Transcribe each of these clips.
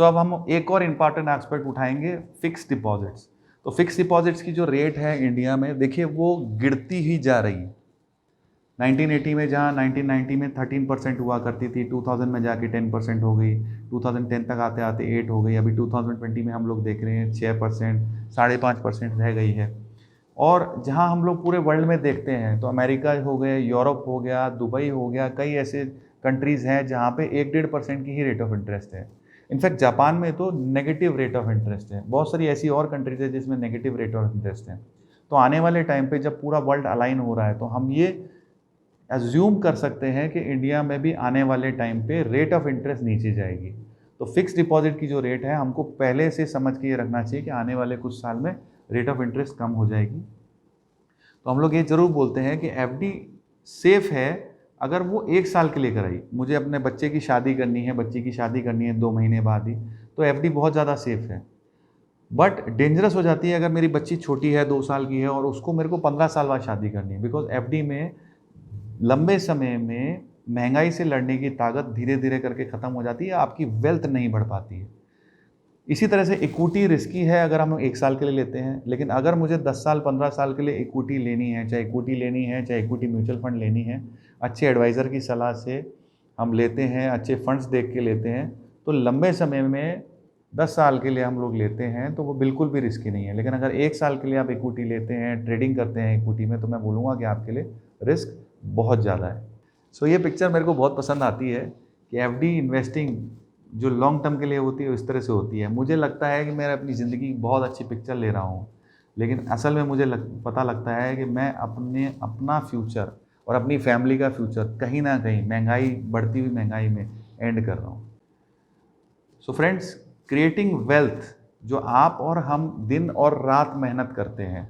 सो अब हम एक और इम्पॉर्टेंट एस्पेक्ट उठाएंगे, फिक्स डिपॉजिट्स। तो फिक्स डिपॉजिट्स की जो रेट है इंडिया में, देखिए वो गिरती ही जा रही है। 1980 में जहाँ 1990 में 13% हुआ करती थी, 2000 में जाके 10% हो गई, 2010 तक आते आते 8 हो गई, अभी 2020 में हम लोग देख रहे हैं 6%, 5.5% रह गई है। और जहाँ हम लोग पूरे वर्ल्ड में देखते हैं तो अमेरिका हो गए, यूरोप हो गया, दुबई हो गया, कई ऐसे कंट्रीज़ हैं जहाँ पे 1-1.5% की ही रेट ऑफ इंटरेस्ट है। इनफैक्ट जापान में तो नेगेटिव रेट ऑफ इंटरेस्ट है। बहुत सारी ऐसी और कंट्रीज़ है जिसमें नेगेटिव रेट ऑफ इंटरेस्ट है। तो आने वाले टाइम पे जब पूरा वर्ल्ड अलाइन हो रहा है तो हम ये एज्यूम कर सकते हैं कि इंडिया में भी आने वाले टाइम पे रेट ऑफ इंटरेस्ट नीचे जाएगी। तो फिक्स डिपॉजिट की जो रेट है हमको पहले से समझ के ये रखना चाहिए कि आने वाले कुछ साल में रेट ऑफ इंटरेस्ट कम हो जाएगी। तो हम लोग ये ज़रूर बोलते हैं कि एफडी सेफ़ है अगर वो 1 साल के लिए कराई। मुझे अपने बच्चे की शादी करनी है, बच्ची की शादी करनी है 2 महीने बाद ही, तो एफडी बहुत ज़्यादा सेफ़ है। बट डेंजरस हो जाती है अगर मेरी बच्ची छोटी है, 2 साल की है और उसको मेरे को 15 साल बाद शादी करनी है। बिकॉज एफडी में लंबे समय में महंगाई से लड़ने की ताकत धीरे धीरे करके ख़त्म हो जाती है, आपकी वेल्थ नहीं बढ़ पाती है। इसी तरह से इक्विटी रिस्की है अगर हम 1 साल के लिए लेते हैं, लेकिन अगर मुझे 10 साल 15 साल के लिए इक्विटी लेनी है, चाहे इक्विटी लेनी है, चाहे इक्विटी म्यूचुअल फंड लेनी है, अच्छे एडवाइज़र की सलाह से हम लेते हैं, अच्छे फंड्स देख के लेते हैं, तो लंबे समय में 10 साल के लिए हम लोग लेते हैं तो वो बिल्कुल भी रिस्की नहीं है। लेकिन अगर 1 साल के लिए आप इक्विटी लेते हैं, ट्रेडिंग करते हैं इक्विटी में, तो मैं बोलूँगा कि आपके लिए रिस्क बहुत ज़्यादा है। सो ये पिक्चर मेरे को बहुत पसंद आती है कि एफडी इन्वेस्टिंग जो लॉन्ग टर्म के लिए होती है इस तरह से होती है। मुझे लगता है कि मैं अपनी ज़िंदगी की बहुत अच्छी पिक्चर ले रहा हूँ, लेकिन असल में मुझे पता लगता है कि मैं अपना फ्यूचर और अपनी फैमिली का फ्यूचर कहीं ना कहीं बढ़ती हुई महंगाई में एंड कर रहा हूँ। सो फ्रेंड्स, क्रिएटिंग वेल्थ, जो आप और हम दिन और रात मेहनत करते हैं,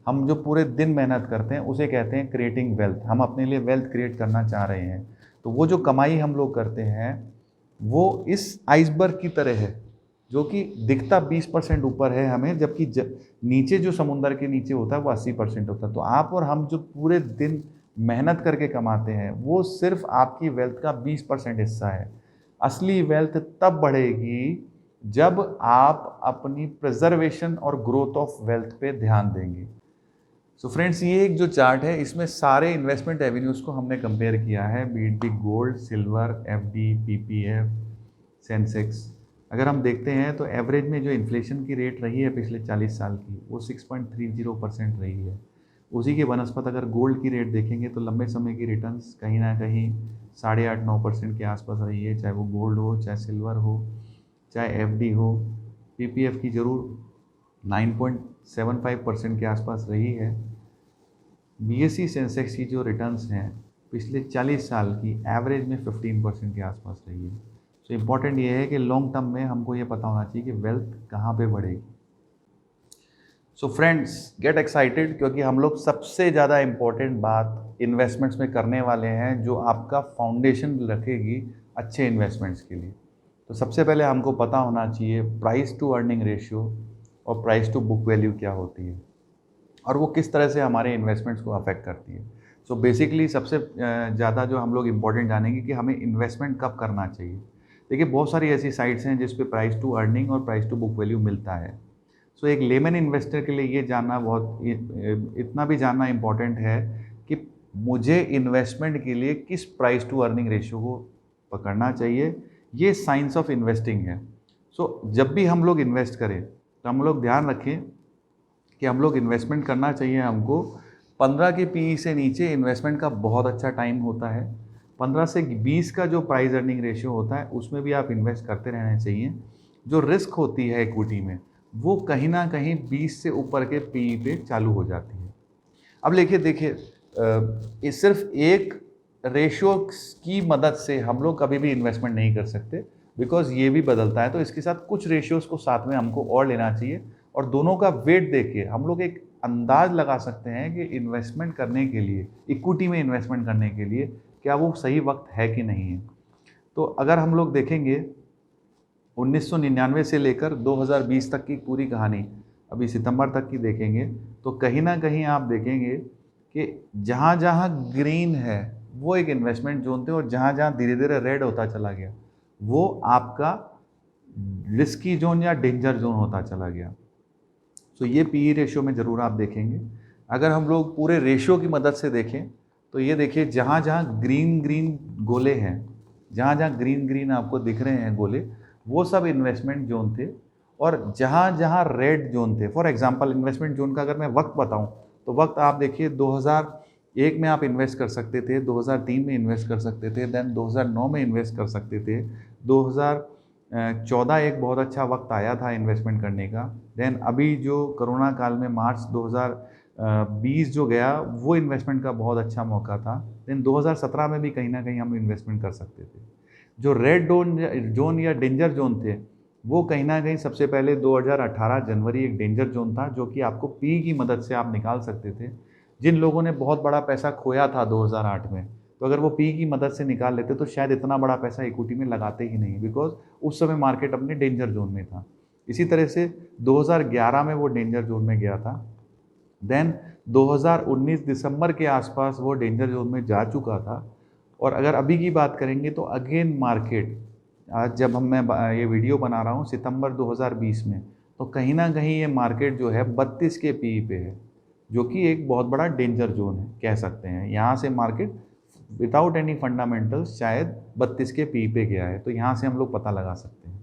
हम जो पूरे दिन मेहनत करते हैं उसे कहते हैं क्रिएटिंग वेल्थ। हम अपने लिए वेल्थ क्रिएट करना चाह रहे हैं, तो वो जो कमाई हम लोग करते हैं वो इस आइसबर्ग की तरह है जो कि दिखता 20% ऊपर है हमें, जबकि नीचे जो समुंदर के नीचे होता है वो 80% होता है। तो आप और हम जो पूरे दिन मेहनत करके कमाते हैं वो सिर्फ आपकी वेल्थ का 20% हिस्सा है। असली वेल्थ तब बढ़ेगी जब आप अपनी प्रिजर्वेशन और ग्रोथ ऑफ वेल्थ पे ध्यान देंगे। सो फ्रेंड्स, ये एक जो चार्ट है इसमें सारे इन्वेस्टमेंट एवेन्यूज़ को हमने कंपेयर किया है, बीट बी gold, silver, FD, PPF, Sensex. अगर हम देखते हैं तो एवरेज में जो इन्फ्लेशन की रेट रही है पिछले 40 साल की वो 6.30% रही है। उसी के बनस्पत अगर गोल्ड की रेट देखेंगे तो लंबे समय की रिटर्न्स कहीं ना कहीं 8.5-9% के आसपास रही है, चाहे वो गोल्ड हो, चाहे सिल्वर हो, चाहे एफडी हो। पीपीएफ की ज़रूर 9.75% के आसपास रही है। बीएसई सेंसेक्स की जो रिटर्न्स हैं पिछले 40 साल की एवरेज में 15% के आसपास रही है। तो इम्पॉर्टेंट ये है कि लॉन्ग टर्म में हमको ये पता होना चाहिए कि वेल्थ कहाँ पे बढ़ेगी। सो फ्रेंड्स, गेट एक्साइटेड, क्योंकि हम लोग सबसे ज़्यादा इम्पॉर्टेंट बात इन्वेस्टमेंट्स में करने वाले हैं जो आपका फाउंडेशन रखेगी अच्छे इन्वेस्टमेंट्स के लिए। तो सबसे पहले हमको पता होना चाहिए प्राइस टू अर्निंग रेशियो और प्राइस टू बुक वैल्यू क्या होती है और वो किस तरह से हमारे इन्वेस्टमेंट्स को अफेक्ट करती है। सो बेसिकली सबसे ज़्यादा जो हम लोग इम्पोर्टेंट जानेंगे कि हमें इन्वेस्टमेंट कब करना चाहिए। देखिए, बहुत सारी ऐसी साइट्स हैं जिस पे प्राइस टू अर्निंग और प्राइस टू बुक वैल्यू मिलता है। सो एक लेमन इन्वेस्टर के लिए ये जानना इतना भी जानना इम्पॉर्टेंट है कि मुझे इन्वेस्टमेंट के लिए किस प्राइस टू अर्निंग रेशियो को पकड़ना चाहिए। ये साइंस ऑफ इन्वेस्टिंग है। सो जब भी हम लोग इन्वेस्ट करें तो हम लोग ध्यान रखें कि हम लोग इन्वेस्टमेंट करना चाहिए हमको 15 के पीई से नीचे इन्वेस्टमेंट का बहुत अच्छा टाइम होता है। 15 से 20 का जो प्राइस अर्निंग रेशियो होता है उसमें भी आप इन्वेस्ट करते रहना चाहिए। जो रिस्क होती है इक्विटी में वो कहीं ना कहीं 20 से ऊपर के पीई पे चालू हो जाती है। अब देखिए इस सिर्फ एक रेशियो की मदद से हम लोग कभी भी इन्वेस्टमेंट नहीं कर सकते, बिकॉज ये भी बदलता है। तो इसके साथ कुछ रेशियोज़ को साथ में हमको और लेना चाहिए और दोनों का वेट देख के हम लोग एक अंदाज लगा सकते हैं कि इन्वेस्टमेंट करने के लिए, इक्विटी में इन्वेस्टमेंट करने के लिए क्या वो सही वक्त है कि नहीं है। तो अगर हम लोग देखेंगे 1999 से लेकर 2020 तक की पूरी कहानी, अभी सितंबर तक की देखेंगे तो कहीं ना कहीं आप देखेंगे कि जहाँ जहाँ ग्रीन है वो एक इन्वेस्टमेंट जोन थे और जहाँ जहाँ धीरे धीरे रेड होता चला गया वो आपका रिस्की जोन या डेंजर जोन होता चला गया। तो ये पीई रेशियो में ज़रूर आप देखेंगे। अगर हम लोग पूरे रेशियो की मदद से देखें तो ये देखिए, जहाँ जहाँ ग्रीन ग्रीन गोले हैं, जहाँ जहाँ ग्रीन ग्रीन आपको दिख रहे हैं गोले, वो सब इन्वेस्टमेंट जोन थे। और जहाँ जहाँ रेड जोन थे, फॉर एग्जांपल इन्वेस्टमेंट जोन का अगर मैं वक्त बताऊं तो वक्त आप देखिए 2001 में आप इन्वेस्ट कर सकते थे, 2003 में इन्वेस्ट कर सकते थे, देन 2009 में इन्वेस्ट कर सकते थे, 2014 एक बहुत अच्छा वक्त आया था इन्वेस्टमेंट करने का। देन अभी जो कोरोना काल में मार्च 2020 जो गया, वो इन्वेस्टमेंट का बहुत अच्छा मौका था। देन 2017 में भी कहीं ना कहीं हम इन्वेस्टमेंट कर सकते थे। जो रेड जोन या डेंजर जोन थे, वो कहीं ना कहीं सबसे पहले 2018 जनवरी एक डेंजर जोन था, जो कि आपको पी की मदद से आप निकाल सकते थे। जिन लोगों ने बहुत बड़ा पैसा खोया था 2008 में, तो अगर वो पी की मदद से निकाल लेते तो शायद इतना बड़ा पैसा इक्विटी में लगाते ही नहीं, बिकॉज उस समय मार्केट अपने डेंजर जोन में था। इसी तरह से 2011 में वो डेंजर जोन में गया था। देन 2019 दिसंबर के आसपास वो डेंजर जोन में जा चुका था। और अगर अभी की बात करेंगे तो अगेन मार्केट, आज जब मैं ये वीडियो बना रहा हूँ सितंबर 2020 में, तो कहीं ना कहीं ये मार्केट जो है 32 के पी पे है, जो कि एक बहुत बड़ा डेंजर जोन है कह सकते हैं। यहाँ से मार्केट विदाउट एनी फंडामेंटल्स शायद 32 के पी पे गया है, तो यहाँ से हम लोग पता लगा सकते हैं।